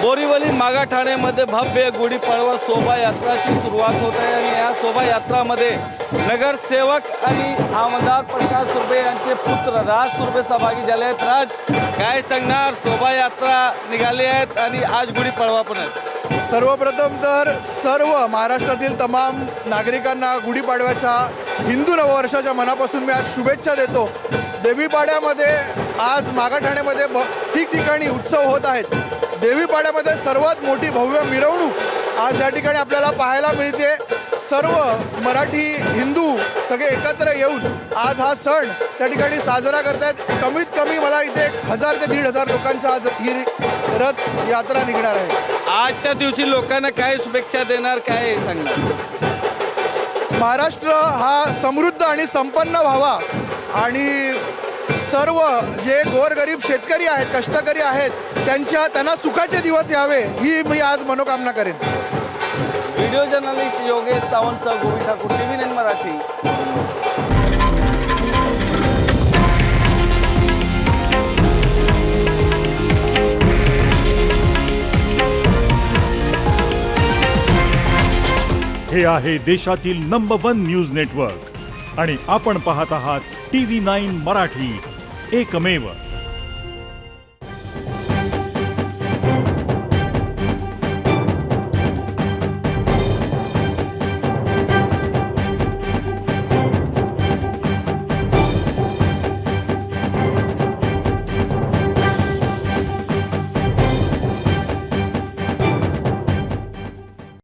बोरीवली मागाठाण्यामध्ये भव्य गुढीपाडवा शोभायात्राची सुरुवात होत आहे आणि या शोभायात्रामध्ये नगरसेवक आणि आमदार प्रकाश सुर्वे यांचे पुत्र राज सुर्वे सहभागी झाले आहेत। राज, काय सांगणार? शोभायात्रा निघाली आहेत आणि आज गुढीपाडवा पण आहे। सर्वप्रथम तर सर्व महाराष्ट्रातील तमाम नागरिकांना गुढीपाडव्याच्या हिंदू नववर्षाच्या मनापासून मी आज शुभेच्छा देतो। देवीपाड्यामध्ये आज मागाठाण्यामध्ये ठिकठिकाणी उत्सव होत आहेत। देवीपाड्यामध्ये सर्वात मोठी भव्य मिरवणूक आज या ठिकाणी आपल्याला पाहायला मिळते। सर्व मराठी हिंदू सगळे एकत्र येऊन आज हा सण त्या ठिकाणी साजरा करतात। कमीत कमी मला इथे 1000 ते 1500 लोकांचा आज ही रथ यात्रा निघणार आहे। आजच्या दिवशी लोकांना काय शुभेच्छा देणार, काय सांगणार? महाराष्ट्र हा समृद्ध आणि संपन्न व्हावा आणि सर्व जे गोरगरीब शेतकरी आहेत, कष्टकरी आहेत, त्यांना सुखाचे दिवस यावे ही मी आज मनोकामना करेन। Video journalist Yogesh Sawant, Govind Thakur, TV9 Marathi. हे आहे देशातील नंबर 1 न्यूज नेटवर्क आणि आपण पाहत आहात TV9 मराठी, एकमेव।